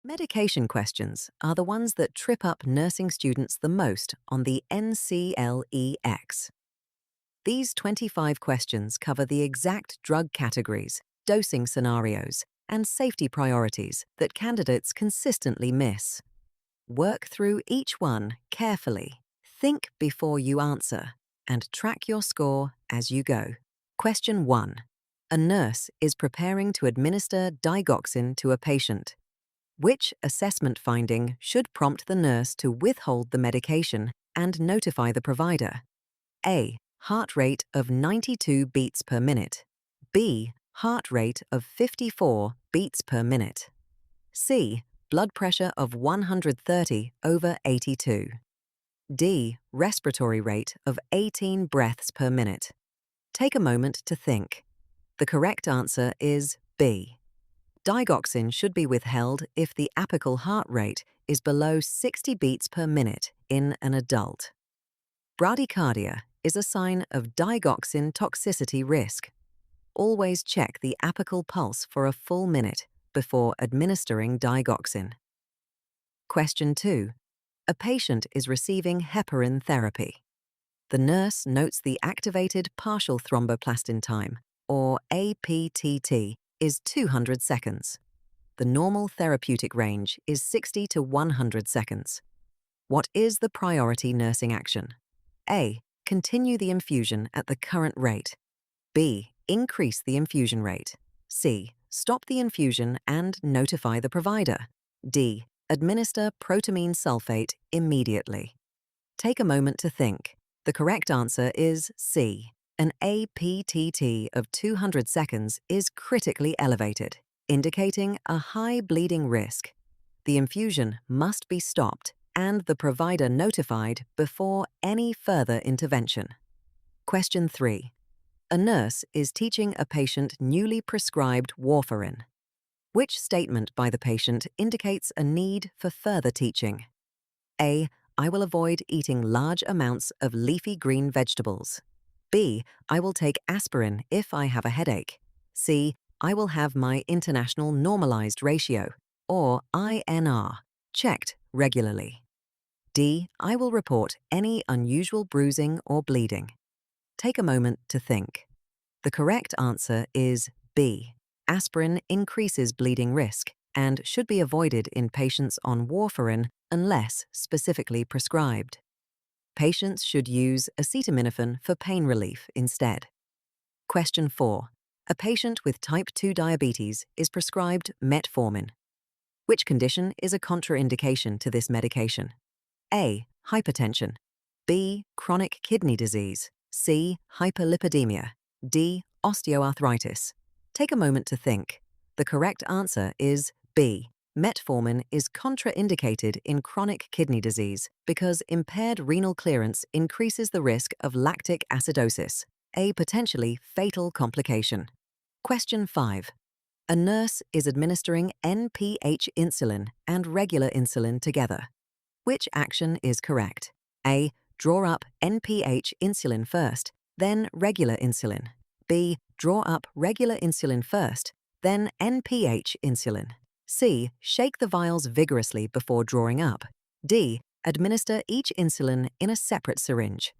Medication questions are the ones that trip up nursing students the most on the NCLEX. These 25 questions cover the exact drug categories, dosing scenarios, and safety priorities that candidates consistently miss. Work through each one carefully, think before you answer, and track your score as you go. Question 1. A nurse is preparing to administer digoxin to a patient. Which assessment finding should prompt the nurse to withhold the medication and notify the provider? A. Heart rate of 92 beats per minute. B. Heart rate of 54 beats per minute. C. Blood pressure of 130/82. D. Respiratory rate of 18 breaths per minute. Take a moment to think. The correct answer is B. Digoxin should be withheld if the apical heart rate is below 60 beats per minute in an adult. Bradycardia is a sign of digoxin toxicity risk. Always check the apical pulse for a full minute before administering digoxin. Question 2. A patient is receiving heparin therapy. The nurse notes the activated partial thromboplastin time, or APTT, is 200 seconds. The normal therapeutic range is 60 to 100 seconds. What is the priority nursing action? A. Continue the infusion at the current rate. B. Increase the infusion rate. C. Stop the infusion and notify the provider. D. Administer protamine sulfate immediately. Take a moment to think. The correct answer is C. An APTT of 200 seconds is critically elevated, indicating a high bleeding risk. The infusion must be stopped and the provider notified before any further intervention. Question 3. A nurse is teaching a patient newly prescribed warfarin. Which statement by the patient indicates a need for further teaching? A. I will avoid eating large amounts of leafy green vegetables. B. I will take aspirin if I have a headache. C. I will have my international normalized ratio, or INR, checked regularly. D. I will report any unusual bruising or bleeding. Take a moment to think. The correct answer is B. Aspirin increases bleeding risk and should be avoided in patients on warfarin unless specifically prescribed. Patients should use acetaminophen for pain relief instead. Question 4. A patient with type 2 diabetes is prescribed metformin. Which condition is a contraindication to this medication? A. Hypertension. B. Chronic kidney disease. C. Hyperlipidemia. D. Osteoarthritis. Take a moment to think. The correct answer is B. Metformin is contraindicated in chronic kidney disease because impaired renal clearance increases the risk of lactic acidosis, a potentially fatal complication. Question 5. A nurse is administering NPH insulin and regular insulin together. Which action is correct? A. Draw up NPH insulin first, then regular insulin. B. Draw up regular insulin first, then NPH insulin. C. Shake the vials vigorously before drawing up. D. Administer each insulin in a separate syringe.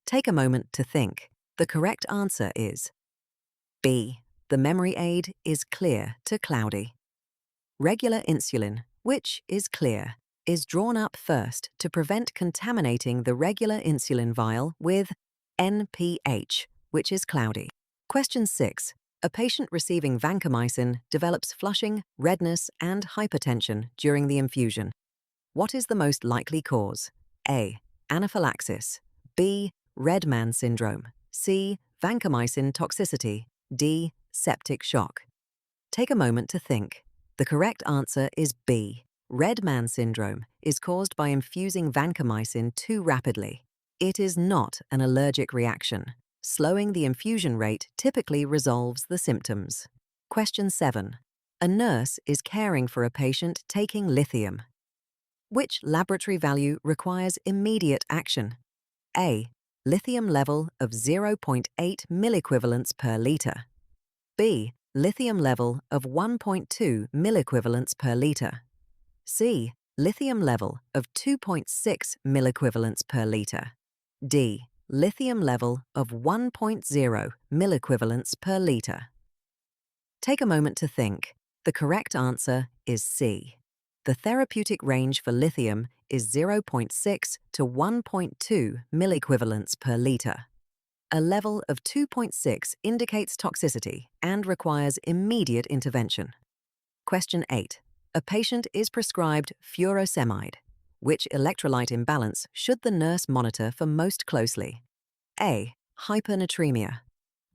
Take a moment to think. The correct answer is B. The memory aid is clear to cloudy. Regular insulin, which is clear, is drawn up first to prevent contaminating the regular insulin vial with NPH, which is cloudy. Question 6. A patient receiving vancomycin develops flushing, redness, and hypertension during the infusion. What is the most likely cause? A. Anaphylaxis. B. Red man syndrome. C. Vancomycin toxicity. D. Septic shock. Take a moment to think. The correct answer is B. Red man syndrome is caused by infusing vancomycin too rapidly. It is not an allergic reaction. Slowing the infusion rate typically resolves the symptoms. Question 7. A nurse is caring for a patient taking lithium. Which laboratory value requires immediate action? A. Lithium level of 0.8 milliequivalents per liter. B. Lithium level of 1.2 milliequivalents per liter. C. Lithium level of 2.6 milliequivalents per liter. D. Lithium level of 1.0 milliequivalents per liter. Take a moment to think. The correct answer is C. The therapeutic range for lithium is 0.6 to 1.2 milliequivalents per liter. A level of 2.6 indicates toxicity and requires immediate intervention. Question 8. A patient is prescribed furosemide. Which electrolyte imbalance should the nurse monitor for most closely? A. Hypernatremia.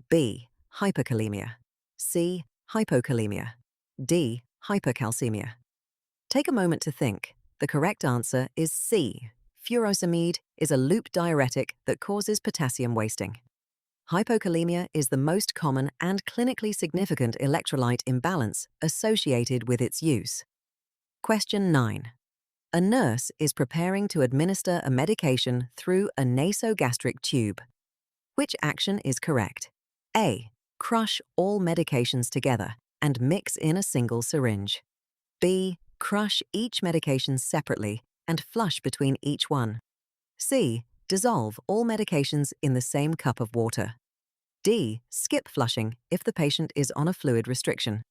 B. Hyperkalemia. C. Hypokalemia. D. Hypercalcemia. Take a moment to think. The correct answer is C. Furosemide is a loop diuretic that causes potassium wasting. Hypokalemia is the most common and clinically significant electrolyte imbalance associated with its use. Question 9. A nurse is preparing to administer a medication through a nasogastric tube. Which action is correct? A. Crush all medications together and mix in a single syringe. B. Crush each medication separately and flush between each one. C. Dissolve all medications in the same cup of water. D. Skip flushing if the patient is on a fluid restriction.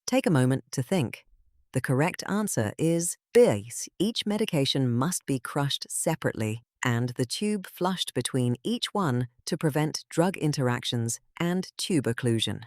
Take a moment to think. The correct answer is B. Each medication must be crushed separately and the tube flushed between each one to prevent drug interactions and tube occlusion.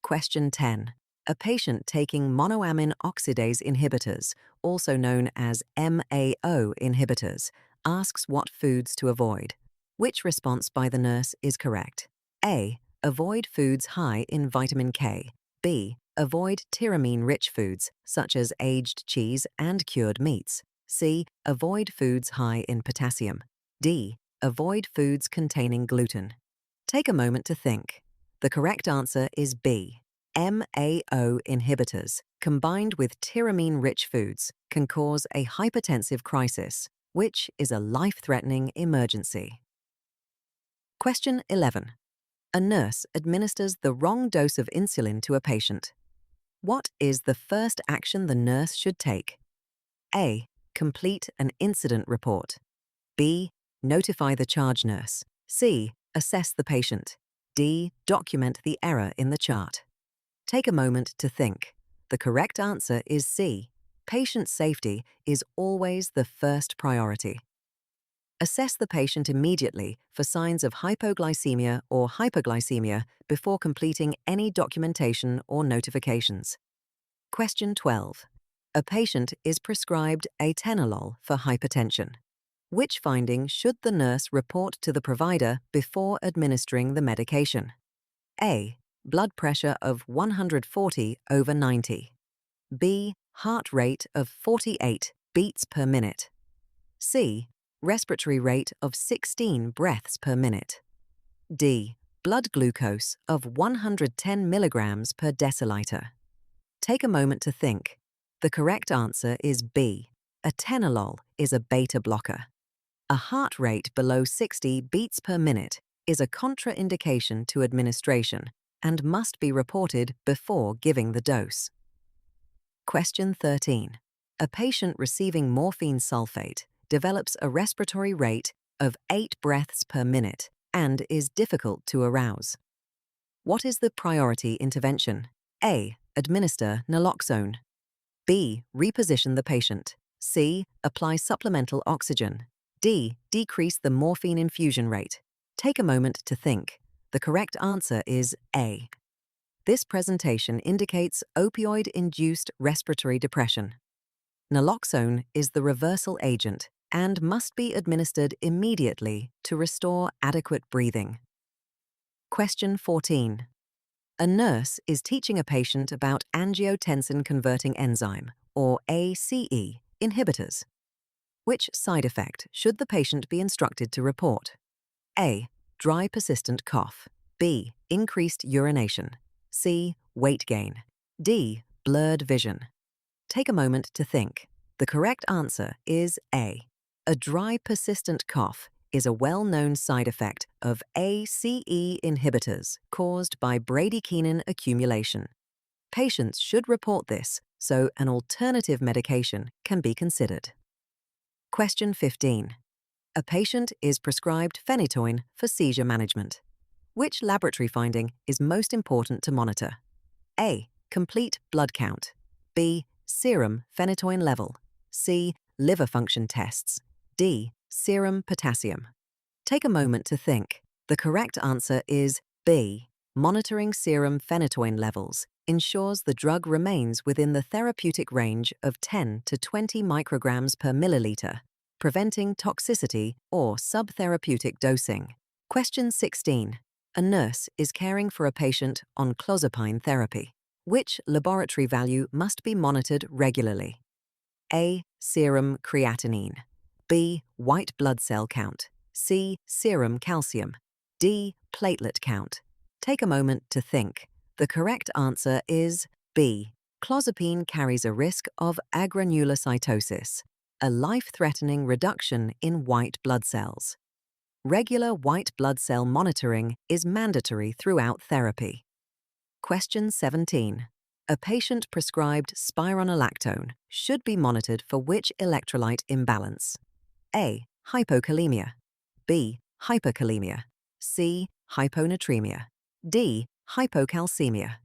Question 10. A patient taking monoamine oxidase inhibitors, also known as MAO inhibitors, asks what foods to avoid. Which response by the nurse is correct? A. Avoid foods high in vitamin K. B. Avoid tyramine-rich foods, such as aged cheese and cured meats. C. Avoid foods high in potassium. D. Avoid foods containing gluten. Take a moment to think. The correct answer is B. MAO inhibitors, combined with tyramine-rich foods, can cause a hypertensive crisis, which is a life-threatening emergency. Question 11. A nurse administers the wrong dose of insulin to a patient. What is the first action the nurse should take? A. Complete an incident report. B. Notify the charge nurse. C. Assess the patient. D. Document the error in the chart. Take a moment to think. The correct answer is C. Patient safety is always the first priority. Assess the patient immediately for signs of hypoglycemia or hyperglycemia before completing any documentation or notifications. Question 12. A patient is prescribed atenolol for hypertension. Which finding should the nurse report to the provider before administering the medication? A. Blood pressure of 140/90. B. Heart rate of 48 beats per minute. C. Respiratory rate of 16 breaths per minute. D. Blood glucose of 110 milligrams per deciliter. Take a moment to think. The correct answer is B. Atenolol is a beta blocker. A heart rate below 60 beats per minute is a contraindication to administration and must be reported before giving the dose. Question 13. A patient receiving morphine sulfate develops a respiratory rate of 8 breaths per minute and is difficult to arouse. What is the priority intervention? A. Administer naloxone. B. Reposition the patient. C. Apply supplemental oxygen. D. Decrease the morphine infusion rate. Take a moment to think. The correct answer is A. This presentation indicates opioid-induced respiratory depression. Naloxone is the reversal agent and must be administered immediately to restore adequate breathing. Question 14. A nurse is teaching a patient about angiotensin-converting enzyme, or ACE, inhibitors. Which side effect should the patient be instructed to report? A. Dry persistent cough. B. Increased urination. C. Weight gain. D. Blurred vision. Take a moment to think. The correct answer is A. A dry persistent cough is a well-known side effect of ACE inhibitors caused by bradykinin accumulation. Patients should report this so an alternative medication can be considered. Question 15. A patient is prescribed phenytoin for seizure management. Which laboratory finding is most important to monitor? A. Complete blood count. B. Serum phenytoin level. C. Liver function tests. D. Serum potassium. Take a moment to think. The correct answer is B. Monitoring serum phenytoin levels ensures the drug remains within the therapeutic range of 10 to 20 micrograms per milliliter, preventing toxicity or subtherapeutic dosing. Question 16. A nurse is caring for a patient on clozapine therapy. Which laboratory value must be monitored regularly? A. Serum creatinine. B. White blood cell count. C. Serum calcium. D. Platelet count. Take a moment to think. The correct answer is B. Clozapine carries a risk of agranulocytosis, a life-threatening reduction in white blood cells. Regular white blood cell monitoring is mandatory throughout therapy. Question 17. A patient prescribed spironolactone should be monitored for which electrolyte imbalance? A. Hypokalemia. B. Hyperkalemia. C. Hyponatremia. D. Hypocalcemia.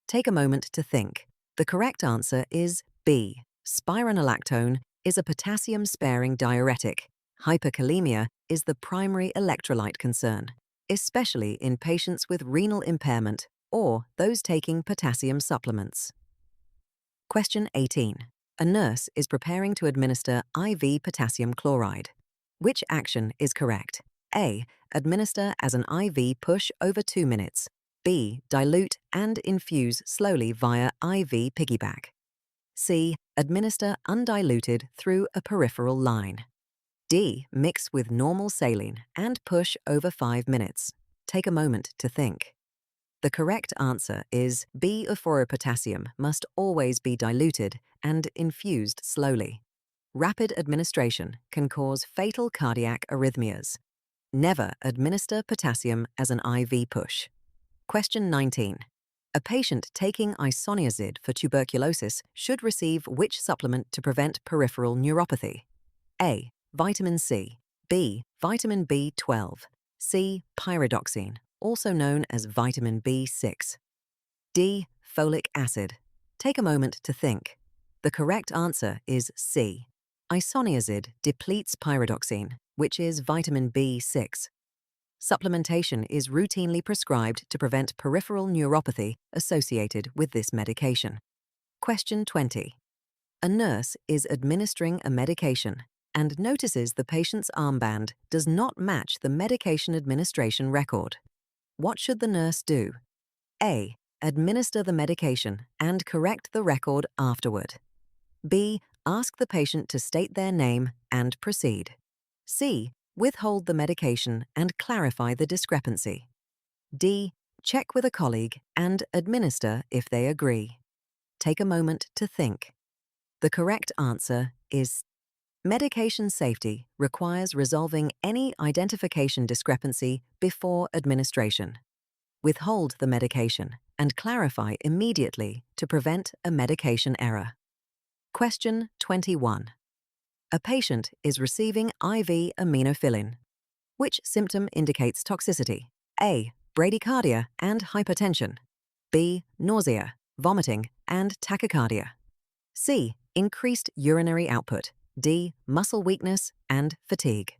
Take a moment to think. The correct answer is B. Spironolactone is a potassium-sparing diuretic. Hyperkalemia is the primary electrolyte concern, especially in patients with renal impairment or those taking potassium supplements. Question 18. A nurse is preparing to administer IV potassium chloride. Which action is correct? A. Administer as an IV push over 2 minutes. B. Dilute and infuse slowly via IV piggyback. C. Administer undiluted through a peripheral line. D. Mix with normal saline and push over 5 minutes. Take a moment to think. The correct answer is B. Euphoropotassium must always be diluted and infused slowly. Rapid administration can cause fatal cardiac arrhythmias. Never administer potassium as an IV push. Question 19. A patient taking isoniazid for tuberculosis should receive which supplement to prevent peripheral neuropathy? A. Vitamin C. B. Vitamin B12. C. Pyridoxine, also known as vitamin B6. D. Folic acid. Take a moment to think. The correct answer is C. Isoniazid depletes pyridoxine, which is vitamin B6. Supplementation is routinely prescribed to prevent peripheral neuropathy associated with this medication. Question 20. A nurse is administering a medication and notices the patient's armband does not match the medication administration record. What should the nurse do? A. Administer the medication and correct the record afterward. B. Ask the patient to state their name and proceed. C. Withhold the medication and clarify the discrepancy. D. Check with a colleague and administer if they agree. Take a moment to think. The correct answer is medication safety requires resolving any identification discrepancy before administration. Withhold the medication and clarify immediately to prevent a medication error. Question 21. A patient is receiving IV aminophylline. Which symptom indicates toxicity? A. Bradycardia and hypertension. B. Nausea, vomiting, and tachycardia. C. Increased urinary output. D. Muscle weakness and fatigue.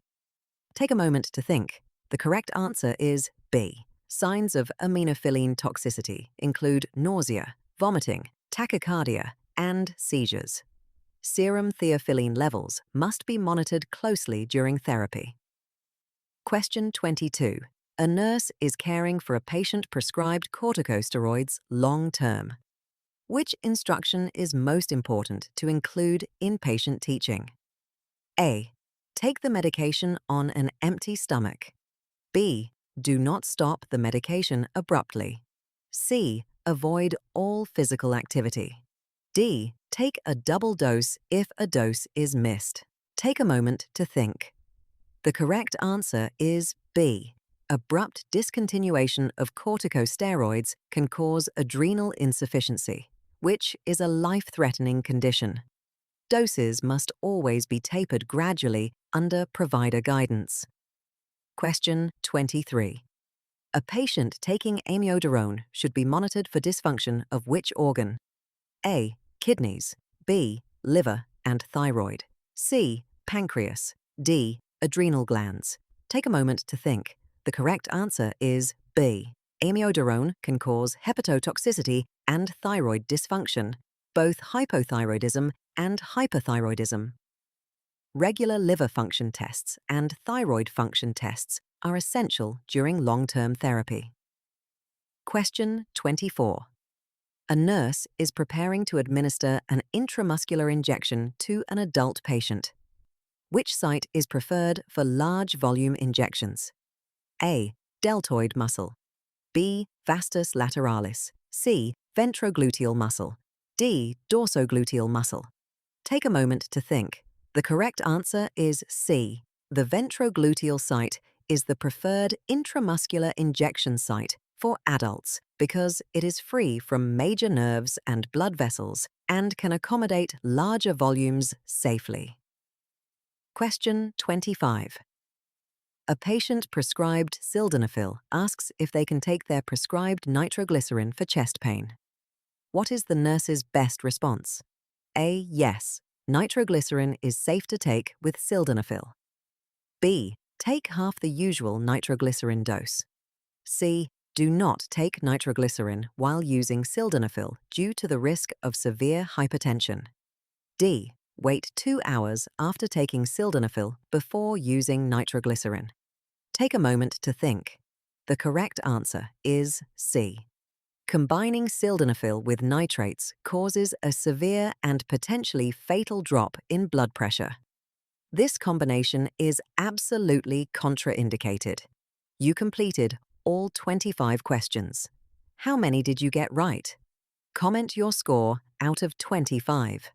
Take a moment to think. The correct answer is B. Signs of aminophylline toxicity include nausea, vomiting, tachycardia, and seizures. Serum theophylline levels must be monitored closely during therapy. Question 22. A nurse is caring for a patient prescribed corticosteroids long-term. Which instruction is most important to include in patient teaching? A. Take the medication on an empty stomach. B. Do not stop the medication abruptly. C. Avoid all physical activity. D. Take a double dose if a dose is missed. Take a moment to think. The correct answer is B. Abrupt discontinuation of corticosteroids can cause adrenal insufficiency, which is a life-threatening condition. Doses must always be tapered gradually under provider guidance. Question 23. A patient taking amiodarone should be monitored for dysfunction of which organ? A. Kidneys. B. Liver and thyroid. C. Pancreas. D. Adrenal glands. Take a moment to think. The correct answer is B. Amiodarone can cause hepatotoxicity and thyroid dysfunction, both hypothyroidism and hyperthyroidism. Regular liver function tests and thyroid function tests are essential during long-term therapy. Question 24. A nurse is preparing to administer an intramuscular injection to an adult patient. Which site is preferred for large volume injections? A. Deltoid muscle. B. Vastus lateralis. C. Ventrogluteal muscle. D. Dorsogluteal muscle. Take a moment to think. The correct answer is C. The ventrogluteal site is the preferred intramuscular injection site for adults because it is free from major nerves and blood vessels and can accommodate larger volumes safely. Question 25. A patient prescribed sildenafil asks if they can take their prescribed nitroglycerin for chest pain. What is the nurse's best response? A. Yes. Nitroglycerin is safe to take with sildenafil. B. Take half the usual nitroglycerin dose. C. Do not take nitroglycerin while using sildenafil due to the risk of severe hypertension. D. Wait 2 hours after taking sildenafil before using nitroglycerin. Take a moment to think. The correct answer is C. Combining sildenafil with nitrates causes a severe and potentially fatal drop in blood pressure. This combination is absolutely contraindicated. You completed all 25 questions. How many did you get right? Comment your score out of 25.